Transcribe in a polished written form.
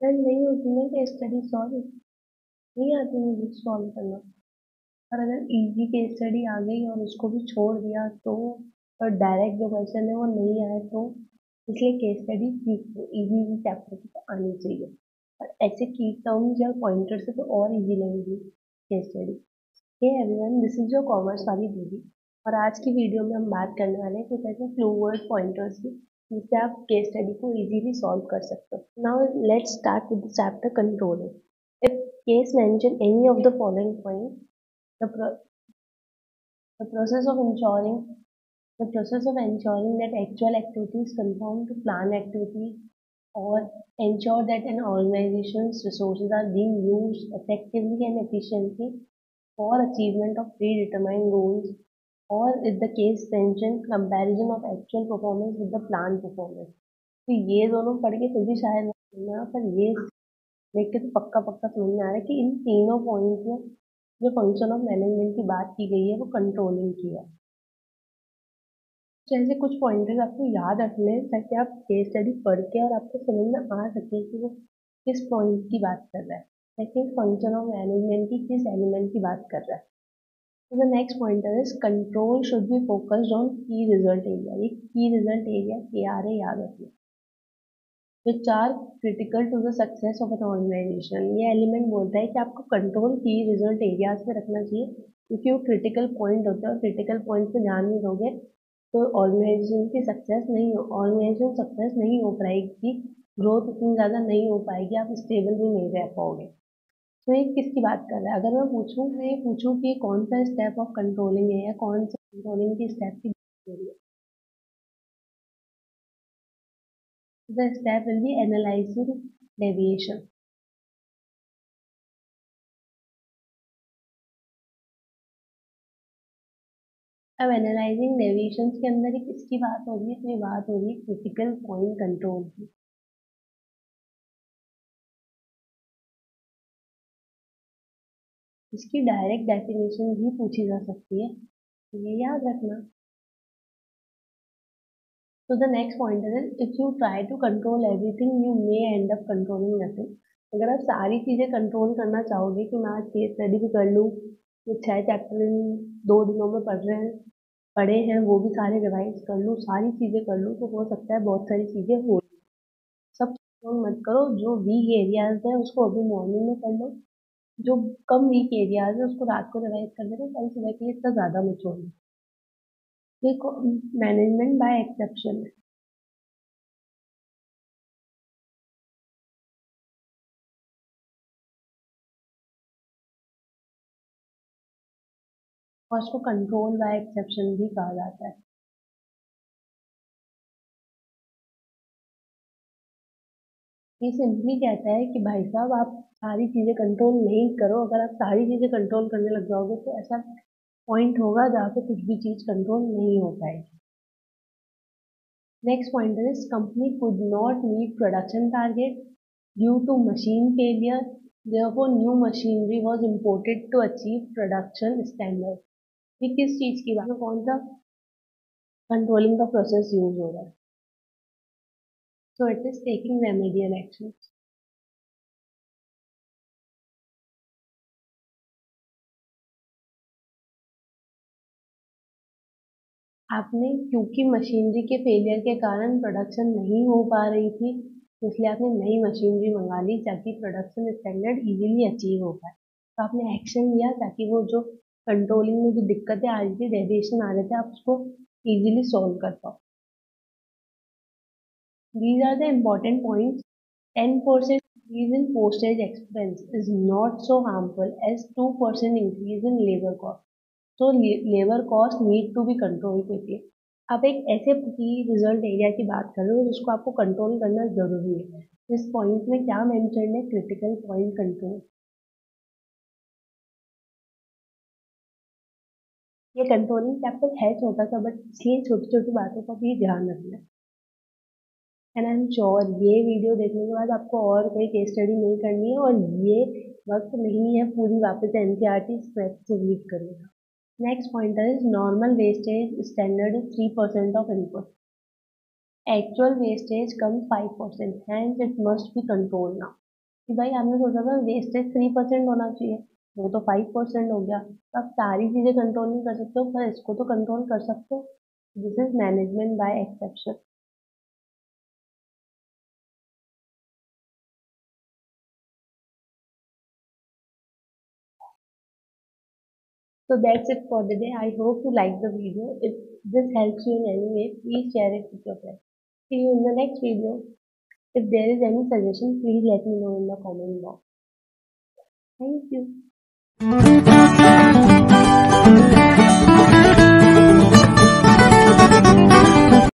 यार नहीं होती ना केस स्टडी सॉल्व, नहीं आती मुझे सॉल्व करना। और अगर इजी केस स्टडी आ गई और उसको भी छोड़ दिया तो, और डायरेक्ट जो क्वेश्चन है वो नहीं आए तो, इसलिए केस स्टडी सीख लो, इजी इजी चैप्टर की तो आनी चाहिए। और ऐसे की टर्म्स या पॉइंटर से तो और इजी लगेगी case study. Hey everyone, this is your commerce वाली दीदी। और आज की वीडियो में हम बात करने वाले हैं कुछ ऐसे फ्लो वर्ड पॉइंटर्स की जिससे आप केस स्टडी को इजीली सॉल्व कर सकते हो। Now let's start with the chapter controlling. If case mention any of the following point, the, pro- the process of ensuring the process of ensuring that actual activities conform to planned activities, or ensure that an organization's resources are being used effectively and efficiently for achievement of predetermined goals, or is the case mentioned comparison of actual performance with the planned performance। तो ये दोनों पढ़ के फिर भी शायद ना समझना, पर ये देख के तो पक्का पक्का समझ में आ रहा है कि इन तीनों पॉइंट्स में जो फंक्शन ऑफ मैनेजमेंट की बात की गई है वो कंट्रोलिंग की है। जैसे कुछ पॉइंटर्स आपको याद रखने हैं ताकि आप केस स्टडी पढ़ के और आपको समझ में आ सके कि वो किस पॉइंट की बात कर रहा है या किस फंक्शन ऑफ मैनेजमेंट की किस एलिमेंट की बात कर रहा है। तो the next pointer is control should be focused on key result area. ये की रिजल्ट एरिया KRA याद रखिए, which are critical to the success of an organisation. ये एलिमेंट बोलता है कि आपको कंट्रोल की रिजल्ट एरियाज पे रखना चाहिए क्योंकि वो क्रिटिकल पॉइंट होता है और क्रिटिकल पॉइंट पे ध्यान नहीं दोगे तो ऑर्गेनाइजेशन की सक्सेस नहीं हो, ऑर्गेनाइजेशन सक्सेस नहीं हो पाएगी, ग्रोथ उतनी ज़्यादा नहीं हो पाएगी, आप स्टेबल भी नहीं रह पाओगे। तो ये किसकी बात कर रहा है? अगर मैं ये पूछूं कि कौन सा स्टेप ऑफ कंट्रोलिंग है या कौन सा कंट्रोलिंग की स्टेप की बात हो रही है, the step will be analysing deviation. अब एनालाइजिंग डेविएशंस के अंदर ही किसकी बात हो रही है? तो ये बात हो रही है क्रिटिकल पॉइंट कंट्रोल की। इसकी डायरेक्ट डेफिनेशन भी पूछी जा सकती है, तो ये याद रखना। तो द नेक्स्ट पॉइंट है, if you try to control everything you may end up controlling nothing. अगर आप सारी चीजें कंट्रोल करना चाहोगे कि मैं आज केस स्टडी भी कर लूँ, ये 6 चैप्टर इन 2 दिनों में पढ़े हैं वो भी सारे रिवाइज कर लूँ, सारी चीजें कर लूँ, तो हो सकता है बहुत सारी चीजें हो। सब कंट्रोल मत करो, जो वीक एरियाज है उसको अभी मॉर्निंग में कर लो, जो कम वीक एरियाज है उसको रात को रिवाइज कर देना, कल सुबह के लिए इतना ज्यादा मत छोड़ना। ये मैनेजमेंट बाय एक्सेप्शन है। और उसको कंट्रोल बाय एक्सेप्शन भी कहा जाता है। ये सिंपली कहता है कि भाई साहब आप सारी चीजें कंट्रोल नहीं करो, अगर आप सारी चीजें कंट्रोल करने लग जाओगे तो ऐसा पॉइंट होगा जहाँ पे कुछ भी चीज कंट्रोल नहीं हो पाएगी। Next point is company could not meet production target due to machine failure, therefore new machinery was imported to achieve production standard। ये किस चीज की बात है? कौन सा कंट्रोलिंग का प्रोसेस यूज हो रहा है? So it is taking remedial action. आपने क्योंकि मशीनरी के फेलियर के कारण प्रोडक्शन नहीं हो पा रही थी, इसलिए आपने नई मशीनरी मंगा ली ताकि प्रोडक्शन स्टैंडर्ड इजीली अचीव हो पाए। तो आपने एक्शन लिया ताकि वो जो कंट्रोलिंग में जो दिक्कतें आ रही थी, डेविएशन आ रहे थे, आप उसको इजीली सॉल्व कर पाओ। These are the important points. 10% increase in postage expense is not so harmful as 2% increase in labor cost. So labor cost need to be controlled quickly। आप एक ऐसे की रिजल्ट एरिया की बात कर रहे हो जिसको आपको कंट्रोल करना जरूरी है। इस पॉइंट में क्या मेंशन है? Critical point control. ये कंट्रोलिंग चैप्टर है छोटा सा, बट इसलिए छोटी छोटी बातों का भी ध्यान रखना है। एंड आई एम श्योर ये वीडियो देखने के बाद आपको और कोई केस स्टडी नहीं करनी है और ये वक्त नहीं है पूरी वापस NCERT स्क्रेच से रीड करने का। Next pointer is normal wastage standard is 3% of input, actual wastage come 5%, hence it must be controlled now। कि भाई आपने सोचा था वेस्टेज 3% होना चाहिए, वो तो 5% हो गया। तो आप सारी चीजें कंट्रोल नहीं कर सकते हो, पर इसको तो कंट्रोल कर सकते हो। This is management by exception. So that's it for the day. I hope you like the video. If this helps you in any way, please share it with your friends. See you in the next video. If there is any suggestion, please let me know in the comment box. Thank you.